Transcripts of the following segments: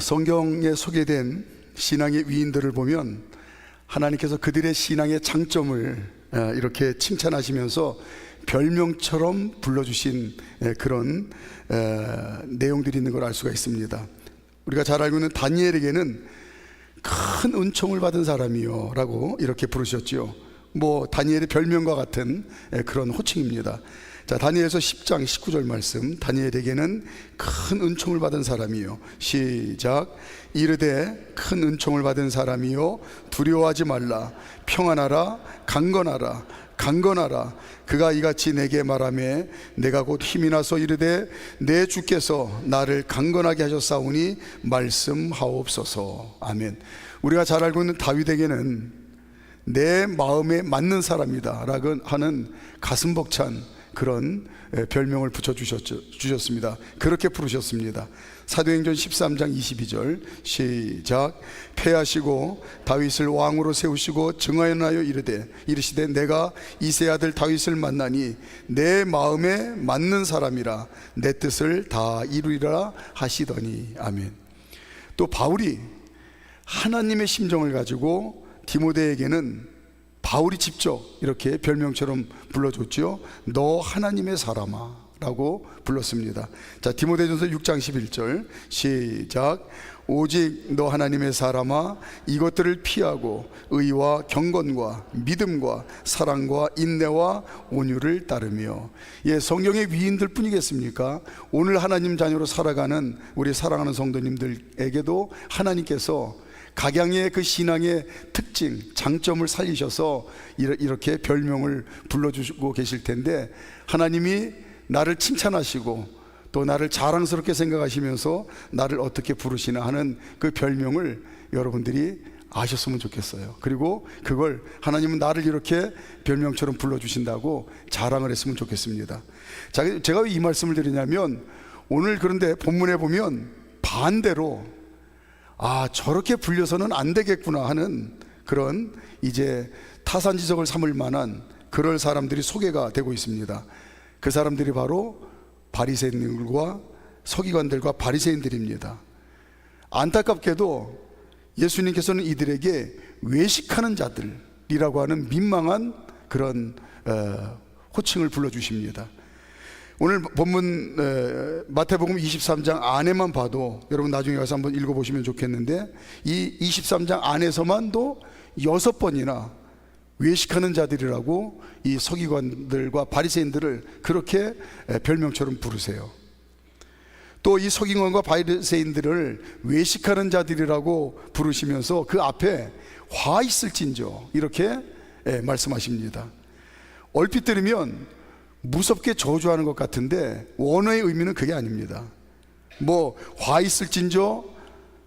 성경에 소개된 신앙의 위인들을 보면 하나님께서 그들의 신앙의 장점을 이렇게 칭찬하시면서 별명처럼 불러주신 그런 내용들이 있는 걸 알 수가 있습니다. 우리가 잘 알고 있는 다니엘에게는 큰 은총을 받은 사람이요 라고 이렇게 부르셨죠. 다니엘의 별명과 같은 그런 호칭입니다. 자, 다니엘서 10장 19절 말씀. 다니엘에게는 큰 은총을 받은 사람이요, 시작. 이르되 큰 은총을 받은 사람이요, 두려워하지 말라. 평안하라. 강건하라. 강건하라. 그가 이같이 내게 말하며 내가 곧 힘이 나서 이르되 내 주께서 나를 강건하게 하셨사오니 말씀하옵소서. 아멘. 우리가 잘 알고 있는 다윗에게는 내 마음에 맞는 사람이다 라고 하는 가슴 벅찬 그런 별명을 붙여주셨습니다. 그렇게 부르셨습니다. 사도행전 13장 22절 시작. 패하시고 다윗을 왕으로 세우시고 증하여 이르시되 내가 이새 아들 다윗을 만나니 내 마음에 맞는 사람이라 내 뜻을 다 이루리라 하시더니. 아멘. 또 바울이 하나님의 심정을 가지고 디모데에게는 바울이 직접 이렇게 별명처럼 불러줬죠. 너 하나님의 사람아 라고 불렀습니다. 자, 디모데전서 6장 11절 시작. 오직 너 하나님의 사람아 이것들을 피하고 의와 경건과 믿음과 사랑과 인내와 온유를 따르며. 예, 성경의 위인들 뿐이겠습니까? 오늘 하나님 자녀로 살아가는 우리 사랑하는 성도님들에게도 하나님께서 각양의 그 신앙의 특징, 장점을 살리셔서 이렇게 별명을 불러주시고 계실 텐데, 하나님이 나를 칭찬하시고 또 나를 자랑스럽게 생각하시면서 나를 어떻게 부르시나 하는 그 별명을 여러분들이 아셨으면 좋겠어요. 그리고 그걸 하나님은 나를 이렇게 별명처럼 불러주신다고 자랑을 했으면 좋겠습니다. 자, 제가 왜 이 말씀을 드리냐면, 오늘 그런데 본문에 보면 반대로 저렇게 불려서는 안 되겠구나 하는 그런 이제 타산지석을 삼을 만한 그럴 사람들이 소개가 되고 있습니다. 그 사람들이 바로 바리새인들과 서기관들과 바리새인들입니다. 안타깝게도 예수님께서는 이들에게 외식하는 자들이라고 하는 민망한 그런 호칭을 불러주십니다. 오늘 본문 마태복음 23장 안에만 봐도, 여러분 나중에 가서 한번 읽어보시면 좋겠는데, 이 23장 안에서만도 6번이나 외식하는 자들이라고 이 서기관들과 바리새인들을 그렇게 별명처럼 부르세요. 또 이 서기관과 바리새인들을 외식하는 자들이라고 부르시면서 그 앞에 화 있을진저 이렇게 말씀하십니다. 얼핏 들으면 무섭게 저주하는 것 같은데 원어의 의미는 그게 아닙니다. 화 있을진저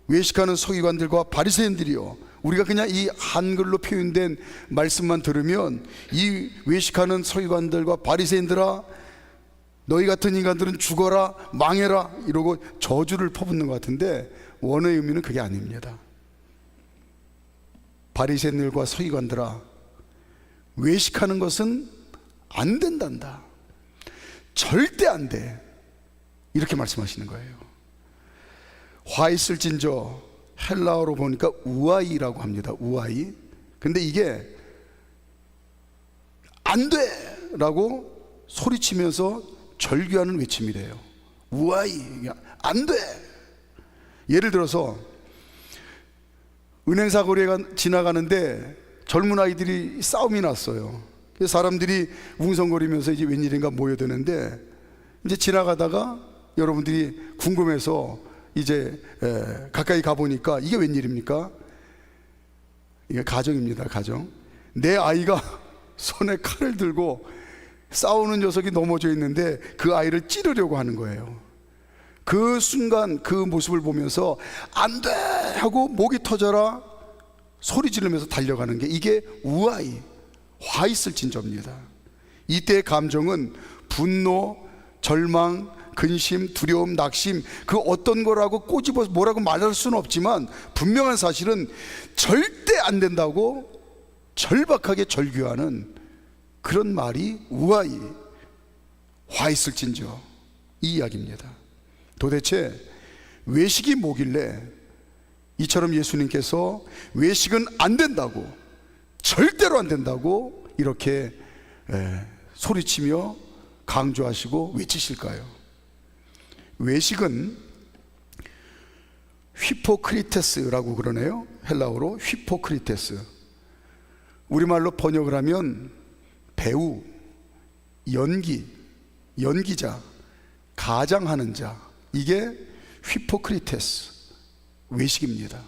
외식하는 서기관들과 바리새인들이요, 우리가 그냥 이 한글로 표현된 말씀만 들으면 이 외식하는 서기관들과 바리새인들아 너희 같은 인간들은 죽어라 망해라 이러고 저주를 퍼붓는 것 같은데, 원어의 의미는 그게 아닙니다. 바리새인들과 서기관들아, 외식하는 것은 안 된단다. 절대 안 돼. 이렇게 말씀하시는 거예요. 화 있을진저 헬라어로 보니까 우아이라고 합니다. 우아이. 근데 이게 안 돼! 라고 소리치면서 절규하는 외침이래요. 우아이. 안 돼! 예를 들어서 은행사거리에 지나가는데 젊은 아이들이 싸움이 났어요. 사람들이 웅성거리면서 이제 웬일인가 모여드는데, 이제 지나가다가 여러분들이 궁금해서 이제 가까이 가보니까 이게 웬일입니까? 이게 가정입니다. 가정. 내 아이가 손에 칼을 들고 싸우는 녀석이 넘어져 있는데 그 아이를 찌르려고 하는 거예요. 그 순간 그 모습을 보면서 안 돼! 하고 목이 터져라 소리 지르면서 달려가는 게, 이게 우아이, 화 있을진저입니다. 이때의 감정은 분노, 절망, 근심, 두려움, 낙심, 그 어떤 거라고 꼬집어서 뭐라고 말할 수는 없지만 분명한 사실은 절대 안 된다고 절박하게 절규하는 그런 말이 우아이, 화 있을진저 이 이야기입니다. 도대체 외식이 뭐길래 이처럼 예수님께서 외식은 안 된다고, 절대로 안 된다고 이렇게 소리치며 강조하시고 외치실까요? 외식은 휘포크리테스라고 그러네요. 헬라어로 휘포크리테스. 우리말로 번역을 하면 배우, 연기자, 가장하는 자, 이게 휘포크리테스, 외식입니다.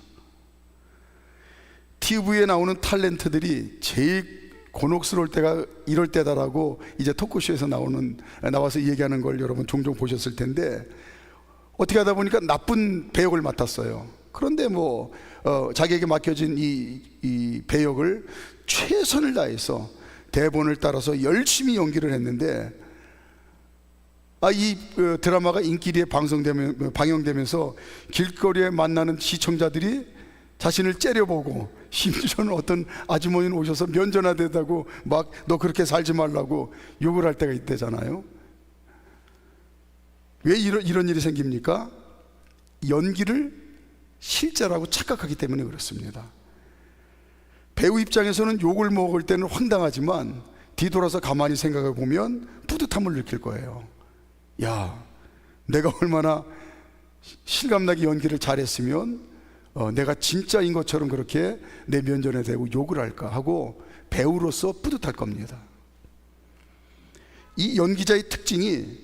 TV에 나오는 탤런트들이 제일 곤혹스러울 때가 이럴 때다라고 이제 토크쇼에서 나와서 얘기하는 걸 여러분 종종 보셨을 텐데, 어떻게 하다 보니까 나쁜 배역을 맡았어요. 그런데 자기에게 맡겨진 이 배역을 최선을 다해서 대본을 따라서 열심히 연기를 했는데, 이 드라마가 인기리에 방영되면서 길거리에 만나는 시청자들이 자신을 째려보고, 심지어는 어떤 아주머니는 오셔서 면전화되다고 막 너 그렇게 살지 말라고 욕을 할 때가 있대잖아요. 왜 이런 일이 생깁니까? 연기를 실제라고 착각하기 때문에 그렇습니다. 배우 입장에서는 욕을 먹을 때는 황당하지만 뒤돌아서 가만히 생각해 보면 뿌듯함을 느낄 거예요. 야, 내가 얼마나 실감나게 연기를 잘했으면 내가 진짜인 것처럼 그렇게 내 면전에 대고 욕을 할까 하고 배우로서 뿌듯할 겁니다. 이 연기자의 특징이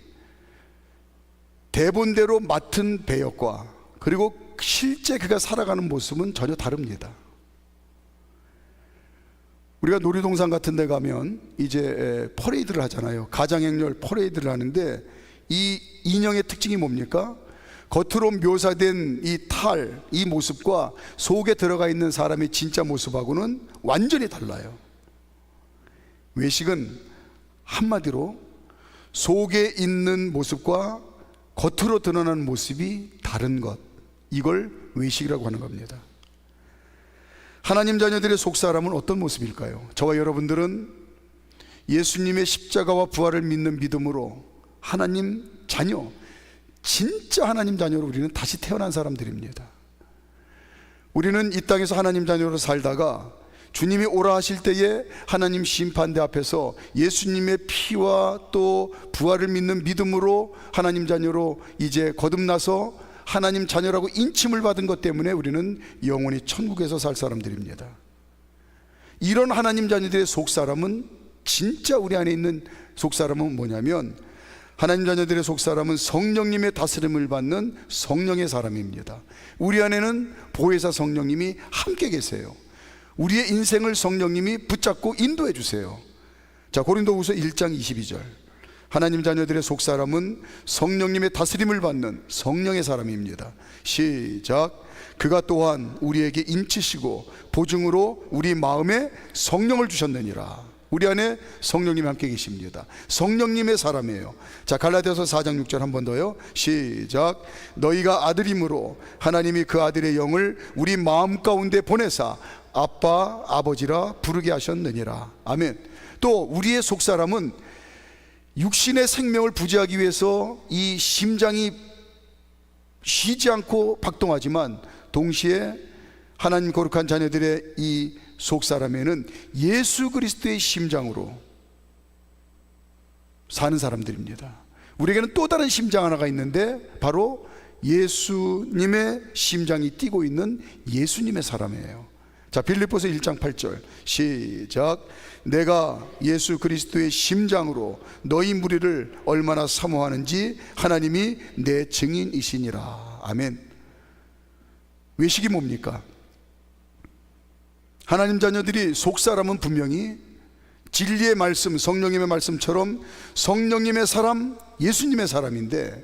대본대로 맡은 배역과 그리고 실제 그가 살아가는 모습은 전혀 다릅니다. 우리가 놀이동산 같은 데 가면 이제 퍼레이드를 하잖아요. 가장행렬 퍼레이드를 하는데 이 인형의 특징이 뭡니까? 겉으로 묘사된 이 모습과 속에 들어가 있는 사람의 진짜 모습하고는 완전히 달라요. 외식은 한마디로 속에 있는 모습과 겉으로 드러나는 모습이 다른 것, 이걸 외식이라고 하는 겁니다. 하나님 자녀들의 속사람은 어떤 모습일까요? 저와 여러분들은 예수님의 십자가와 부활을 믿는 믿음으로 하나님 자녀, 진짜 하나님 자녀로 우리는 다시 태어난 사람들입니다. 우리는 이 땅에서 하나님 자녀로 살다가 주님이 오라 하실 때에 하나님 심판대 앞에서 예수님의 피와 또 부활을 믿는 믿음으로 하나님 자녀로 이제 거듭나서 하나님 자녀라고 인침을 받은 것 때문에 우리는 영원히 천국에서 살 사람들입니다. 이런 하나님 자녀들의 속사람은, 진짜 우리 안에 있는 속사람은 뭐냐면, 하나님 자녀들의 속사람은 성령님의 다스림을 받는 성령의 사람입니다. 우리 안에는 보혜사 성령님이 함께 계세요. 우리의 인생을 성령님이 붙잡고 인도해 주세요. 자, 고린도후서 1장 22절. 하나님 자녀들의 속사람은 성령님의 다스림을 받는 성령의 사람입니다. 시작. 그가 또한 우리에게 인치시고 보증으로 우리 마음에 성령을 주셨느니라. 우리 안에 성령님이 함께 계십니다. 성령님의 사람이에요. 자, 갈라디아서 4장 6절 한 번 더요. 시작. 너희가 아들임으로 하나님이 그 아들의 영을 우리 마음 가운데 보내사 아빠 아버지라 부르게 하셨느니라. 아멘. 또 우리의 속사람은 육신의 생명을 부지하기 위해서 이 심장이 쉬지 않고 박동하지만 동시에 하나님 거룩한 자녀들의 이 속사람에는 예수 그리스도의 심장으로 사는 사람들입니다. 우리에게는 또 다른 심장 하나가 있는데 바로 예수님의 심장이 뛰고 있는 예수님의 사람이에요. 자, 빌립보서 1장 8절 시작. 내가 예수 그리스도의 심장으로 너희 무리를 얼마나 사모하는지 하나님이 내 증인이시니라. 아멘. 외식이 뭡니까? 하나님 자녀들이 속사람은 분명히 진리의 말씀, 성령님의 말씀처럼 성령님의 사람, 예수님의 사람인데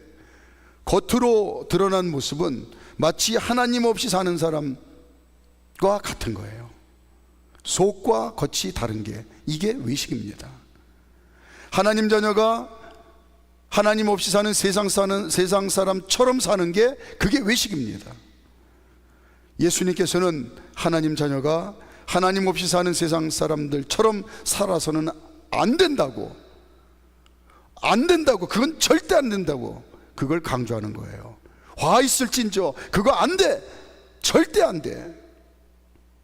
겉으로 드러난 모습은 마치 하나님 없이 사는 사람과 같은 거예요. 속과 겉이 다른 게, 이게 외식입니다. 하나님 자녀가 하나님 없이 사는 세상 사람처럼 사는 게 그게 외식입니다. 예수님께서는 하나님 자녀가 하나님 없이 사는 세상 사람들처럼 살아서는 안 된다고, 그건 절대 안 된다고 그걸 강조하는 거예요. 화 있을진저 그거 안 돼, 절대 안 돼.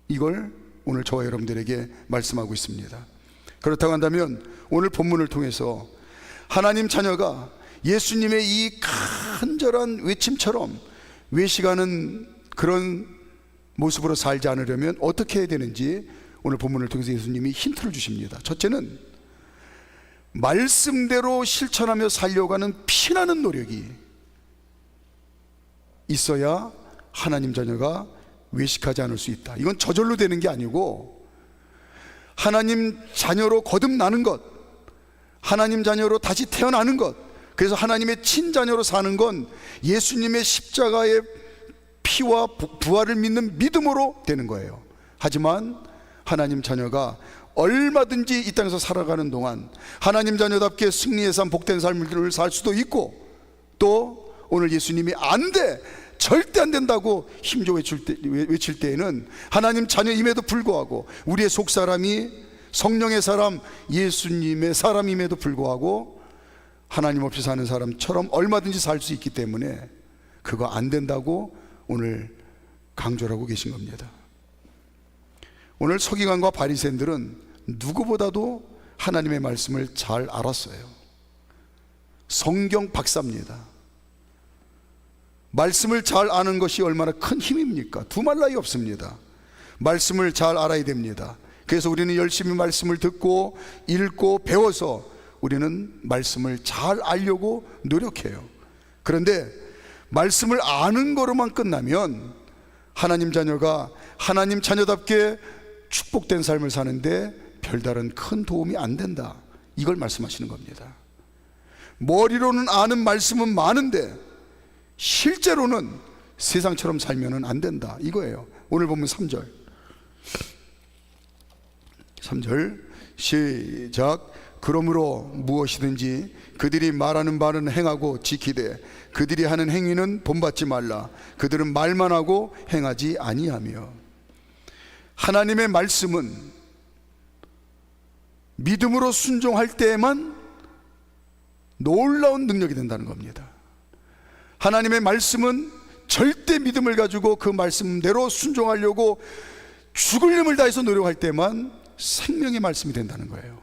이걸 오늘 저와 여러분들에게 말씀하고 있습니다. 그렇다고 한다면 오늘 본문을 통해서 하나님 자녀가 예수님의 이 간절한 외침처럼 외식하는 그런 모습으로 살지 않으려면 어떻게 해야 되는지 오늘 본문을 통해서 예수님이 힌트를 주십니다. 첫째는 말씀대로 실천하며 살려고 하는 피나는 노력이 있어야 하나님 자녀가 외식하지 않을 수 있다. 이건 저절로 되는 게 아니고 하나님 자녀로 거듭나는 것, 하나님 자녀로 다시 태어나는 것, 그래서 하나님의 친자녀로 사는 건 예수님의 십자가의 피와 부활을 믿는 믿음으로 되는 거예요. 하지만 하나님 자녀가 얼마든지 이 땅에서 살아가는 동안 하나님 자녀답게 승리의 삶, 복된 삶을 살 수도 있고, 또 오늘 예수님이 안 돼, 절대 안 된다고 힘줘 외칠 때에는 하나님 자녀임에도 불구하고 우리의 속사람이 성령의 사람, 예수님의 사람임에도 불구하고 하나님 없이 사는 사람처럼 얼마든지 살 수 있기 때문에 그거 안 된다고 오늘 강조를 하고 계신 겁니다. 오늘 서기관과 바리새인들은 누구보다도 하나님의 말씀을 잘 알았어요. 성경 박사입니다. 말씀을 잘 아는 것이 얼마나 큰 힘입니까? 두말 나위 없습니다. 말씀을 잘 알아야 됩니다. 그래서 우리는 열심히 말씀을 듣고 읽고 배워서 우리는 말씀을 잘 알려고 노력해요. 그런데 말씀을 아는 거로만 끝나면 하나님 자녀가 하나님 자녀답게 축복된 삶을 사는데 별다른 큰 도움이 안 된다, 이걸 말씀하시는 겁니다. 머리로는 아는 말씀은 많은데 실제로는 세상처럼 살면은 안 된다, 이거예요. 오늘 보면 3절 시작. 그러므로 무엇이든지 그들이 말하는 바는 행하고 지키되 그들이 하는 행위는 본받지 말라. 그들은 말만 하고 행하지 아니하며. 하나님의 말씀은 믿음으로 순종할 때에만 놀라운 능력이 된다는 겁니다. 하나님의 말씀은 절대 믿음을 가지고 그 말씀대로 순종하려고 죽을 힘을 다해서 노력할 때만 생명의 말씀이 된다는 거예요.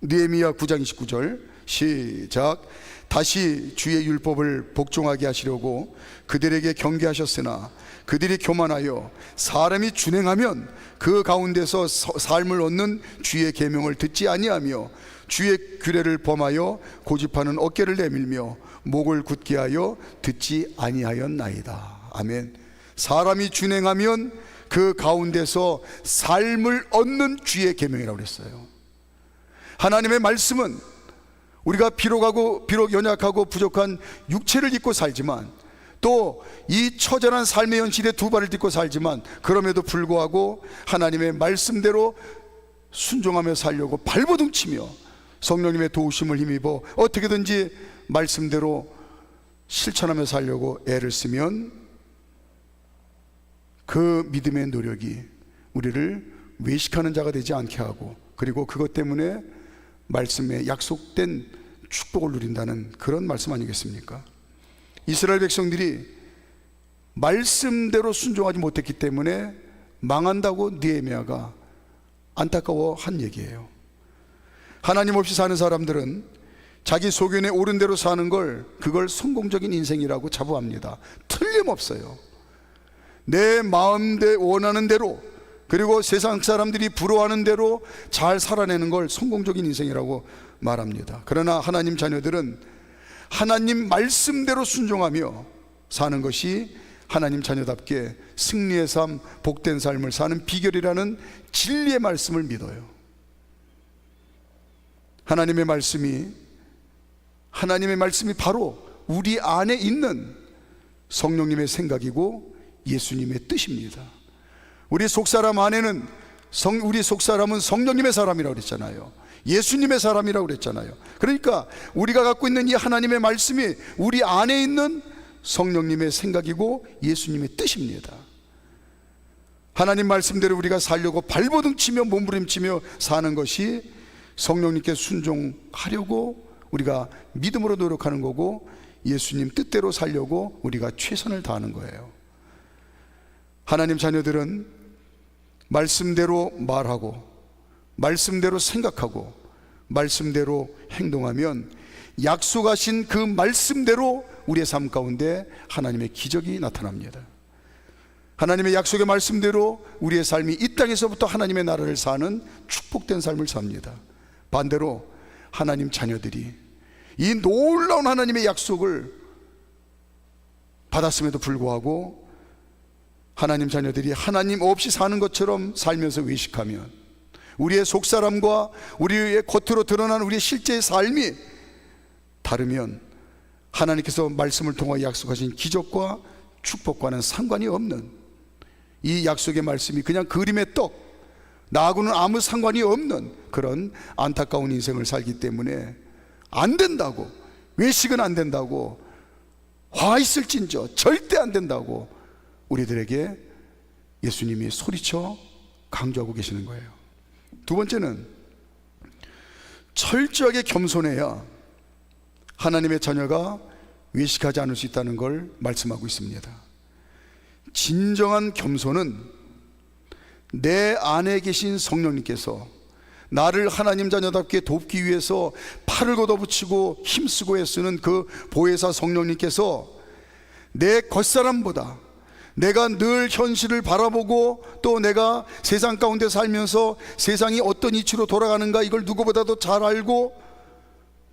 느헤미야 9장 29절 시작. 다시 주의 율법을 복종하게 하시려고 그들에게 경계하셨으나 그들이 교만하여 사람이 준행하면 그 가운데서 삶을 얻는 주의 계명을 듣지 아니하며 주의 규례를 범하여 고집하는 어깨를 내밀며 목을 굳게 하여 듣지 아니하였나이다. 아멘. 사람이 준행하면 그 가운데서 삶을 얻는 주의 계명이라고 그랬어요. 하나님의 말씀은 우리가 비록 연약하고 부족한 육체를 입고 살지만, 또 이 처절한 삶의 현실에 두 발을 딛고 살지만, 그럼에도 불구하고 하나님의 말씀대로 순종하며 살려고 발버둥치며 성령님의 도우심을 힘입어 어떻게든지 말씀대로 실천하며 살려고 애를 쓰면 그 믿음의 노력이 우리를 외식하는 자가 되지 않게 하고, 그리고 그것 때문에 말씀에 약속된 축복을 누린다는 그런 말씀 아니겠습니까? 이스라엘 백성들이 말씀대로 순종하지 못했기 때문에 망한다고 느헤미야가 안타까워한 얘기예요. 하나님 없이 사는 사람들은 자기 소견에 옳은 대로 사는 그걸 성공적인 인생이라고 자부합니다. 틀림없어요. 내 마음대로 원하는 대로, 그리고 세상 사람들이 부러워하는 대로 잘 살아내는 걸 성공적인 인생이라고 말합니다. 그러나 하나님 자녀들은 하나님 말씀대로 순종하며 사는 것이 하나님 자녀답게 승리의 삶, 복된 삶을 사는 비결이라는 진리의 말씀을 믿어요. 하나님의 말씀이 바로 우리 안에 있는 성령님의 생각이고 예수님의 뜻입니다. 우리 속사람 안에는 우리 속사람은 성령님의 사람이라고 그랬잖아요. 예수님의 사람이라고 그랬잖아요. 그러니까 우리가 갖고 있는 이 하나님의 말씀이 우리 안에 있는 성령님의 생각이고 예수님의 뜻입니다. 하나님 말씀대로 우리가 살려고 발버둥치며 몸부림치며 사는 것이 성령님께 순종하려고 우리가 믿음으로 노력하는 거고, 예수님 뜻대로 살려고 우리가 최선을 다하는 거예요. 하나님 자녀들은 말씀대로 말하고 말씀대로 생각하고 말씀대로 행동하면 약속하신 그 말씀대로 우리의 삶 가운데 하나님의 기적이 나타납니다. 하나님의 약속의 말씀대로 우리의 삶이 이 땅에서부터 하나님의 나라를 사는 축복된 삶을 삽니다. 반대로 하나님 자녀들이 이 놀라운 하나님의 약속을 받았음에도 불구하고 하나님 자녀들이 하나님 없이 사는 것처럼 살면서 외식하면, 우리의 속사람과 우리의 겉으로 드러나는 우리의 실제의 삶이 다르면 하나님께서 말씀을 통하여 약속하신 기적과 축복과는 상관이 없는, 이 약속의 말씀이 그냥 그림의 떡, 나하고는 아무 상관이 없는 그런 안타까운 인생을 살기 때문에 안 된다고, 외식은 안 된다고, 화 있을진저 절대 안 된다고 우리들에게 예수님이 소리쳐 강조하고 계시는 거예요. 두 번째는 철저하게 겸손해야 하나님의 자녀가 외식하지 않을 수 있다는 걸 말씀하고 있습니다. 진정한 겸손은 내 안에 계신 성령님께서 나를 하나님 자녀답게 돕기 위해서 팔을 걷어붙이고 힘쓰고 애쓰는 그 보혜사 성령님께서 내 겉사람보다, 내가 늘 현실을 바라보고 또 내가 세상 가운데 살면서 세상이 어떤 이치로 돌아가는가 이걸 누구보다도 잘 알고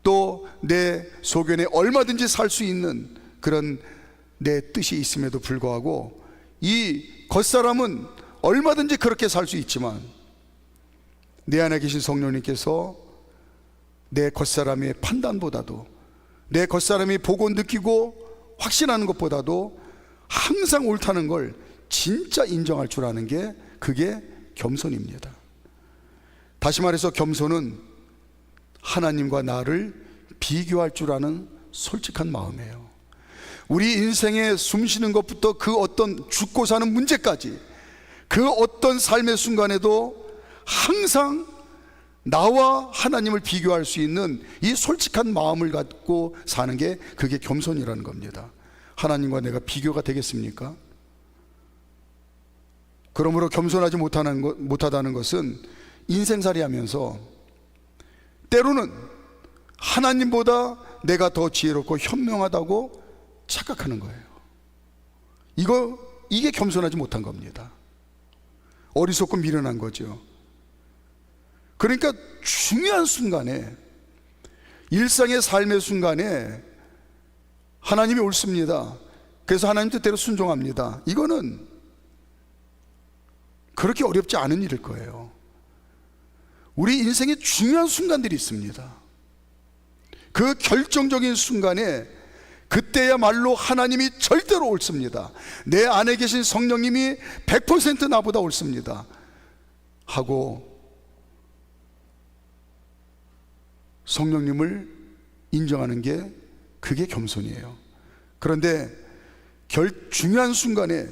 또 내 소견에 얼마든지 살 수 있는 그런 내 뜻이 있음에도 불구하고 이 겉사람은 얼마든지 그렇게 살 수 있지만 내 안에 계신 성령님께서 내 겉사람의 판단보다도, 내 겉사람이 보고 느끼고 확신하는 것보다도 항상 옳다는 걸 진짜 인정할 줄 아는 게, 그게 겸손입니다. 다시 말해서 겸손은 하나님과 나를 비교할 줄 아는 솔직한 마음이에요. 우리 인생에 숨쉬는 것부터 그 어떤 죽고 사는 문제까지, 그 어떤 삶의 순간에도 항상 나와 하나님을 비교할 수 있는 이 솔직한 마음을 갖고 사는 게, 그게 겸손이라는 겁니다. 하나님과 내가 비교가 되겠습니까? 그러므로 겸손하지 못하다는 것은 인생살이 하면서 때로는 하나님보다 내가 더 지혜롭고 현명하다고 착각하는 거예요. 이게 겸손하지 못한 겁니다. 어리석고 미련한 거죠. 그러니까 중요한 순간에, 일상의 삶의 순간에 하나님이 옳습니다. 그래서 하나님 뜻대로 순종합니다. 이거는 그렇게 어렵지 않은 일일 거예요. 우리 인생에 중요한 순간들이 있습니다. 그 결정적인 순간에 그때야말로 하나님이 절대로 옳습니다. 내 안에 계신 성령님이 100% 나보다 옳습니다 하고 성령님을 인정하는 게, 그게 겸손이에요. 그런데 중요한 순간에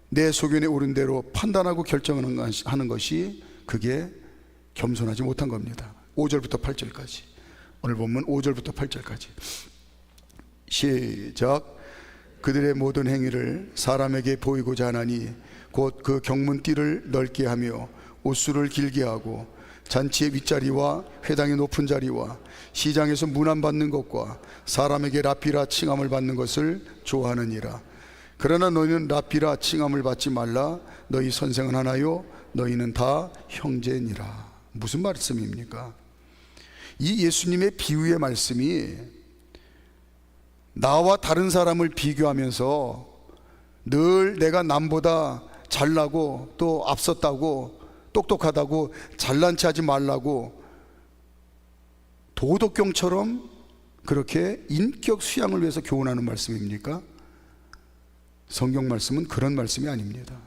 내 소견에 옳은 대로 판단하고 결정하는 것이, 그게 겸손하지 못한 겁니다. 5절부터 8절까지, 오늘 본문 5절부터 8절까지 시작. 그들의 모든 행위를 사람에게 보이고자 하나니 곧 그 경문띠를 넓게 하며 옷수를 길게 하고 잔치의 윗자리와 회당의 높은 자리와 시장에서 문안받는 것과 사람에게 랍비라 칭함을 받는 것을 좋아하느니라. 그러나 너희는 랍비라 칭함을 받지 말라. 너희 선생은 하나요 너희는 다 형제니라. 무슨 말씀입니까? 이 예수님의 비유의 말씀이 나와 다른 사람을 비교하면서 늘 내가 남보다 잘나고 또 앞섰다고 똑똑하다고 잘난 체 하지 말라고 도덕경처럼 그렇게 인격 수양을 위해서 교훈하는 말씀입니까? 성경 말씀은 그런 말씀이 아닙니다.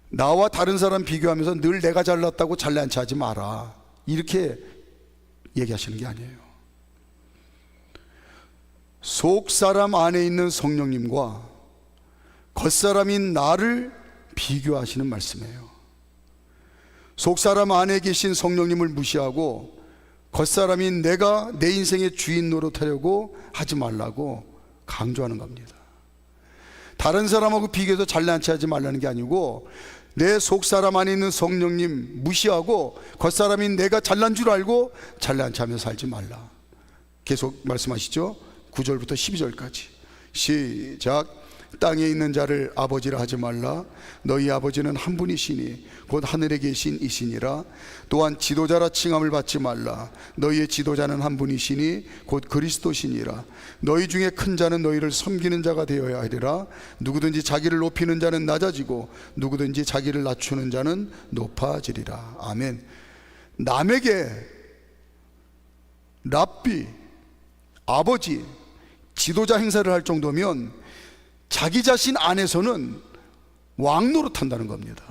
나와 다른 사람 비교하면서 늘 내가 잘났다고 잘난 체 하지 마라, 이렇게 얘기하시는 게 아니에요. 속사람 안에 있는 성령님과 겉사람인 나를 비교하시는 말씀이에요. 속사람 안에 계신 성령님을 무시하고 겉사람인 내가 내 인생의 주인 노릇하려고 하지 말라고 강조하는 겁니다. 다른 사람하고 비교해서 잘난 체 하지 말라는 게 아니고, 내 속사람 안에 있는 성령님 무시하고 겉사람인 내가 잘난 줄 알고 잘난 체 하며 살지 말라. 계속 말씀하시죠. 9절부터 12절까지 시작. 땅에 있는 자를 아버지라 하지 말라. 너희 아버지는 한 분이시니 곧 하늘에 계신 이시니라. 또한 지도자라 칭함을 받지 말라. 너희의 지도자는 한 분이시니 곧 그리스도시니라. 너희 중에 큰 자는 너희를 섬기는 자가 되어야 하리라. 누구든지 자기를 높이는 자는 낮아지고 누구든지 자기를 낮추는 자는 높아지리라. 아멘. 남에게 랍비, 아버지, 지도자 행사를 할 정도면 자기 자신 안에서는 왕 노릇한다는 겁니다.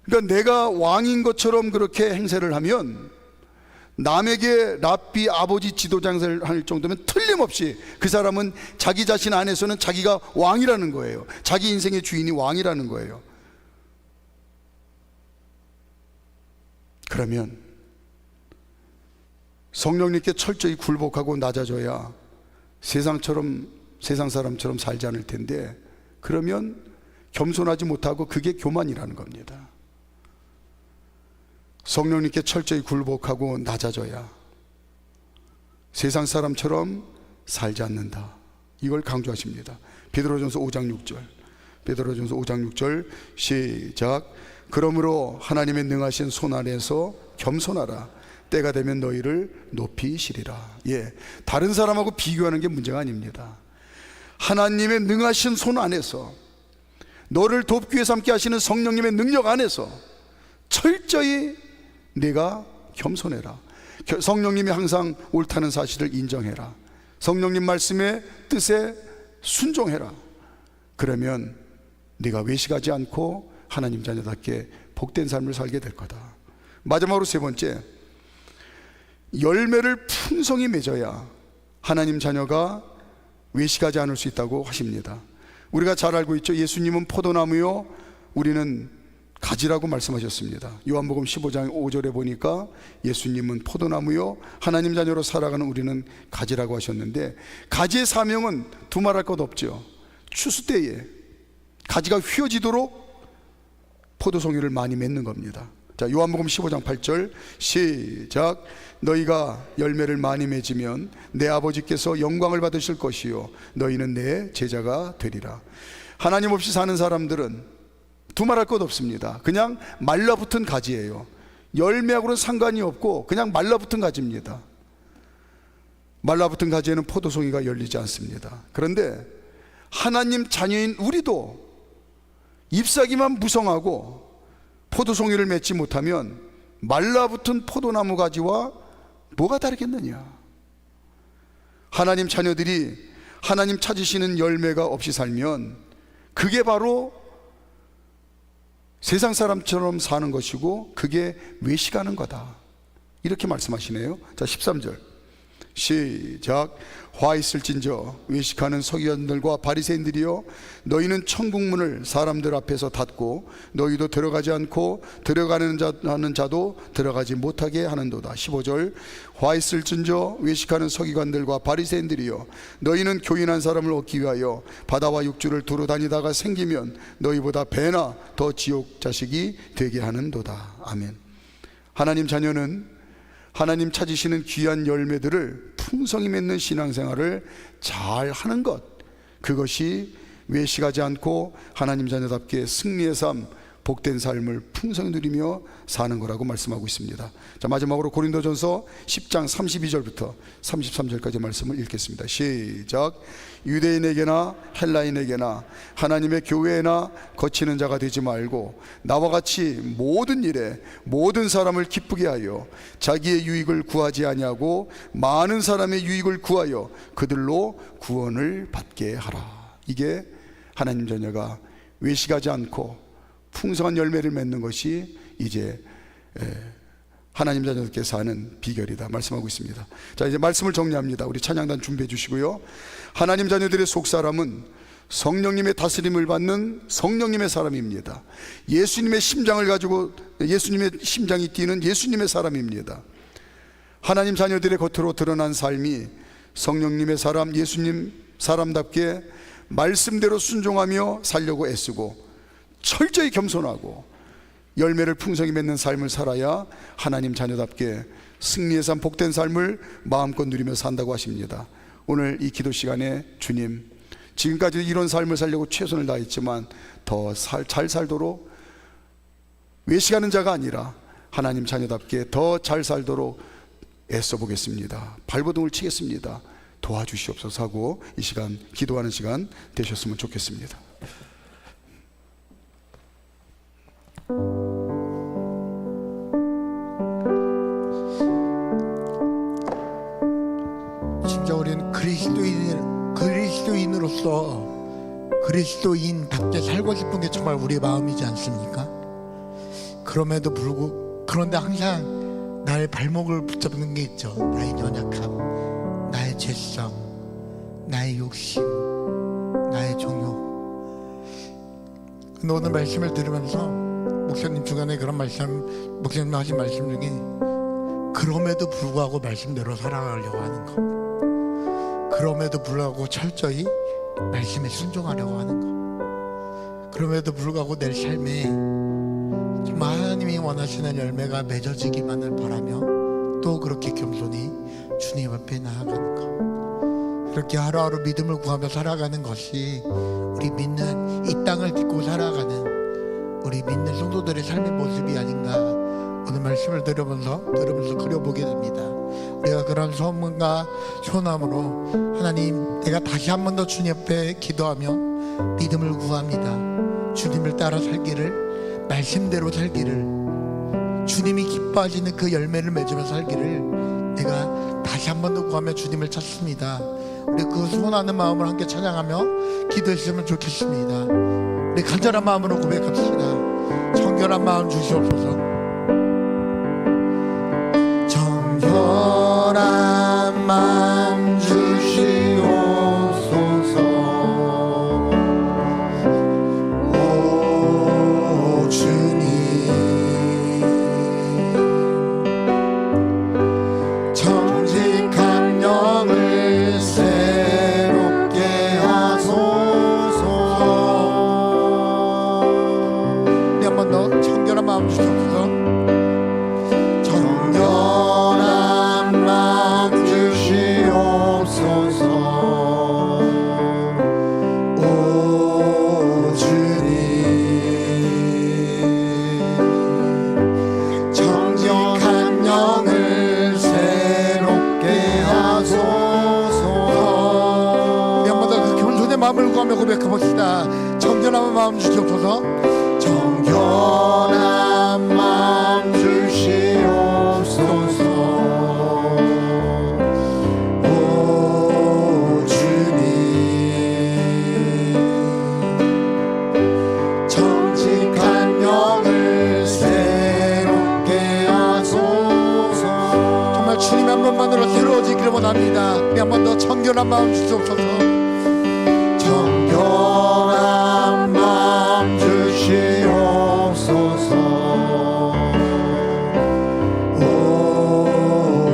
그러니까 내가 왕인 것처럼 그렇게 행세를 하면, 남에게 랍비, 아버지, 지도자 행세를 할 정도면 틀림없이 그 사람은 자기 자신 안에서는 자기가 왕이라는 거예요. 자기 인생의 주인이 왕이라는 거예요. 그러면 성령님께 철저히 굴복하고 낮아져야 세상 사람처럼 살지 않을 텐데, 그러면 겸손하지 못하고 그게 교만이라는 겁니다. 성령님께 철저히 굴복하고 낮아져야 세상 사람처럼 살지 않는다. 이걸 강조하십니다. 베드로전서 5장 6절. 베드로전서 5장 6절 시작. 그러므로 하나님의 능하신 손 안에서 겸손하라. 때가 되면 너희를 높이시리라. 예, 다른 사람하고 비교하는 게 문제가 아닙니다. 하나님의 능하신 손 안에서, 너를 돕기 위해서 함께 하시는 성령님의 능력 안에서 철저히 내가 겸손해라. 성령님이 항상 옳다는 사실을 인정해라. 성령님 말씀의 뜻에 순종해라. 그러면 네가 외식하지 않고 하나님 자녀답게 복된 삶을 살게 될 거다. 마지막으로 세 번째, 열매를 풍성히 맺어야 하나님 자녀가 외식하지 않을 수 있다고 하십니다. 우리가 잘 알고 있죠. 예수님은 포도나무요 우리는 가지라고 말씀하셨습니다. 요한복음 15장 5절에 보니까 예수님은 포도나무요 하나님 자녀로 살아가는 우리는 가지라고 하셨는데, 가지의 사명은 두말할 것 없죠. 추수 때에 가지가 휘어지도록 포도송이를 많이 맺는 겁니다. 자, 요한복음 15장 8절 시작. 너희가 열매를 많이 맺으면 내 아버지께서 영광을 받으실 것이요 너희는 내 제자가 되리라. 하나님 없이 사는 사람들은 두말할 것 없습니다. 그냥 말라붙은 가지예요. 열매하고는 상관이 없고 그냥 말라붙은 가지입니다. 말라붙은 가지에는 포도송이가 열리지 않습니다. 그런데 하나님 자녀인 우리도 잎사귀만 무성하고 포도송이를 맺지 못하면 말라붙은 포도나무 가지와 뭐가 다르겠느냐. 하나님 자녀들이 하나님 찾으시는 열매가 없이 살면 그게 바로 세상 사람처럼 사는 것이고 그게 외식하는 거다. 이렇게 말씀하시네요. 자, 13절 시작. 화 있을진저 외식하는 서기관들과 바리새인들이여, 너희는 천국문을 사람들 앞에서 닫고 너희도 들어가지 않고 들어가는 자도 들어가지 못하게 하는도다. 15절 화 있을진저 외식하는 서기관들과 바리새인들이여, 너희는 교인한 사람을 얻기 위하여 바다와 육지를 두루 다니다가 생기면 너희보다 배나 더 지옥 자식이 되게 하는도다. 아멘. 하나님 자녀는 하나님 찾으시는 귀한 열매들을 풍성히 맺는 신앙생활을 잘 하는 것, 그것이 외식하지 않고 하나님 자녀답게 승리의 삶, 복된 삶을 풍성히 누리며 사는 거라고 말씀하고 있습니다. 자, 마지막으로 고린도전서 10장 32절부터 33절까지 말씀을 읽겠습니다. 시작. 유대인에게나 헬라인에게나 하나님의 교회에나 거치는 자가 되지 말고 나와 같이 모든 일에 모든 사람을 기쁘게 하여 자기의 유익을 구하지 아니하고 많은 사람의 유익을 구하여 그들로 구원을 받게 하라. 이게 하나님 자녀가 외식하지 않고 풍성한 열매를 맺는 것이 이제 하나님 자녀들께 사는 비결이다 말씀하고 있습니다. 자, 이제 말씀을 정리합니다. 우리 찬양단 준비해 주시고요. 하나님 자녀들의 속사람은 성령님의 다스림을 받는 성령님의 사람입니다. 예수님의 심장을 가지고 예수님의 심장이 뛰는 예수님의 사람입니다. 하나님 자녀들의 겉으로 드러난 삶이 성령님의 사람, 예수님 사람답게 말씀대로 순종하며 살려고 애쓰고 철저히 겸손하고 열매를 풍성히 맺는 삶을 살아야 하나님 자녀답게 승리의 삶, 복된 삶을 마음껏 누리며 산다고 하십니다. 오늘 이 기도 시간에 주님, 지금까지 이런 삶을 살려고 최선을 다했지만 더 잘 살도록 외식하는 자가 아니라 하나님 자녀답게 더 잘 살도록 애써 보겠습니다. 발버둥을 치겠습니다. 도와주시옵소서 하고 이 시간 기도하는 시간 되셨으면 좋겠습니다. 진짜 우리는 그리스도인으로서 그리스도인답게 살고 싶은 게 정말 우리의 마음이지 않습니까? 그런데 항상 나의 발목을 붙잡는 게 있죠. 나의 연약함, 나의 죄성, 나의 욕심, 나의 종욕. 근데 오늘 말씀을 들으면서 목사님 주간에 목사님 하신 말씀 중에 그럼에도 불구하고 말씀대로 살아가려고 하는 것, 그럼에도 불구하고 철저히 말씀에 순종하려고 하는 것, 그럼에도 불구하고 내 삶에 정말 하나님이 원하시는 열매가 맺어지기만을 바라며 또 그렇게 겸손히 주님 앞에 나아가는 것, 그렇게 하루하루 믿음을 구하며 살아가는 것이 우리 믿는 이 땅을 딛고 살아가는 우리 믿는 성도들의 삶의 모습이 아닌가 오늘 말씀을 들으면서 그려보게 됩니다. 우리가 그런 소원과 소원함으로 하나님, 내가 다시 한 번 더 주님 앞에 기도하며 믿음을 구합니다. 주님을 따라 살기를, 말씀대로 살기를, 주님이 기뻐하시는 그 열매를 맺으며 살기를 내가 다시 한 번 더 구하며 주님을 찾습니다. 우리 그 소원하는 마음을 함께 찬양하며 기도했으면 좋겠습니다. 우리 간절한 마음으로 고백합시다. 정결한 마음 주시옵소서. 정결한 마음 주시옵소서. 오 주님, 정직한 영을 새롭게 하소서. 네, 한 번 더 정결한 마음 주시옵소서. 정결한 마음 주시옵소서. 오 주님, 정직한 영을 새롭게 하소서. 네, 한 번 더 그 겸손의 마음을 구하며 고백해봅시다. 정결한 마음 주시옵소서. 정결한 마음 주시옵소서. 오 주님, 정직한 영을 새롭게 하소서. 정말 주님 한 번만으로 새로워지기를 원합니다. 우리 한 번 더 정결한 마음 주시옵소서. 정결한 마음 주시옵소서. 오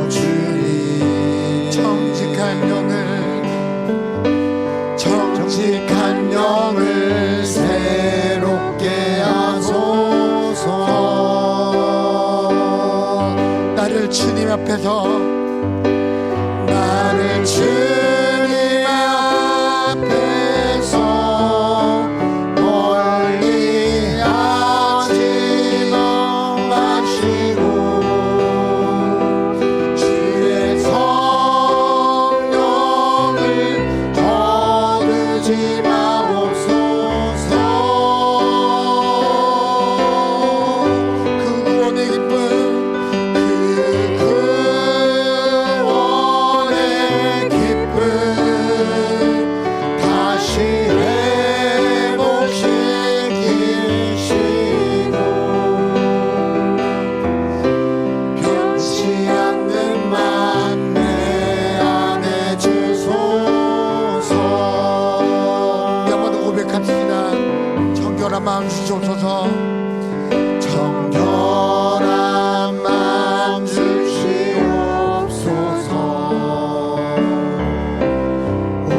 주님, 정직한 영을 새롭게 하소서. 나를 주님 앞에서, 나를 주님 앞에서 멀리 하지 마시고 주의 성령을 거두지 마옵소서. 그 구원의 기쁨, 그 구원의 기쁨 다시 회복시키시고 변치 않는 만내 안에 주소서. 한번 더 고백합시다. 정결한 마음 주시옵소서. 정결한 마음 주시옵소서. 오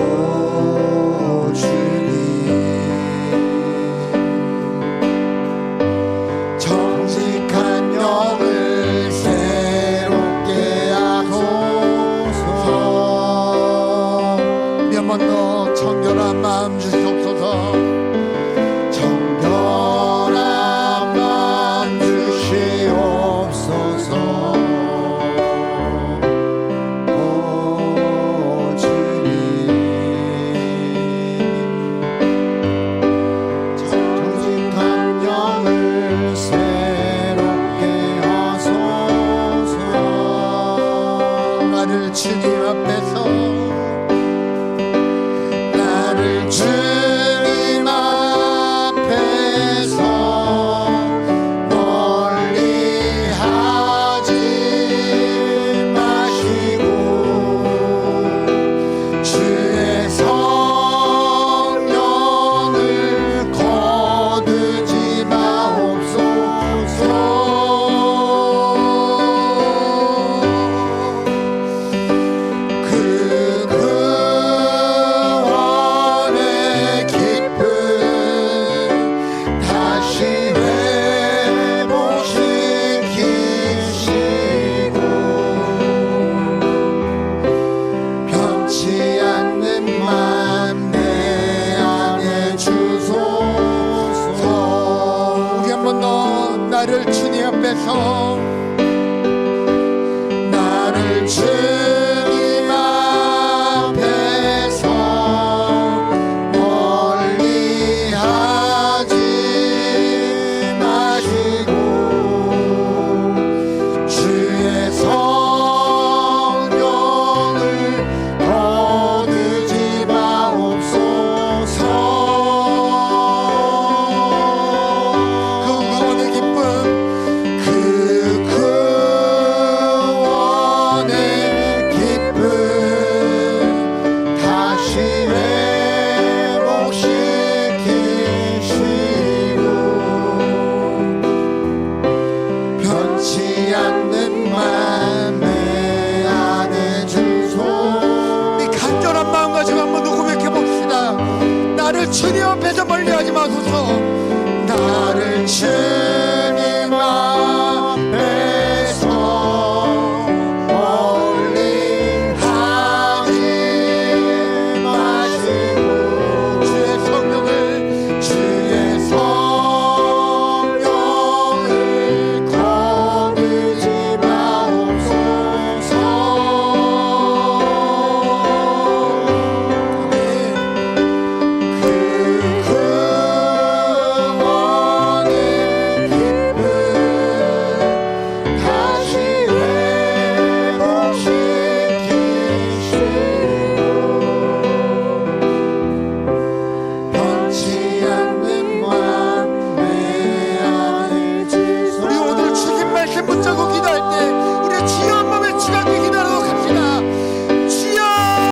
나를 주님 앞에서 멀리하지 마소서. 나를 주님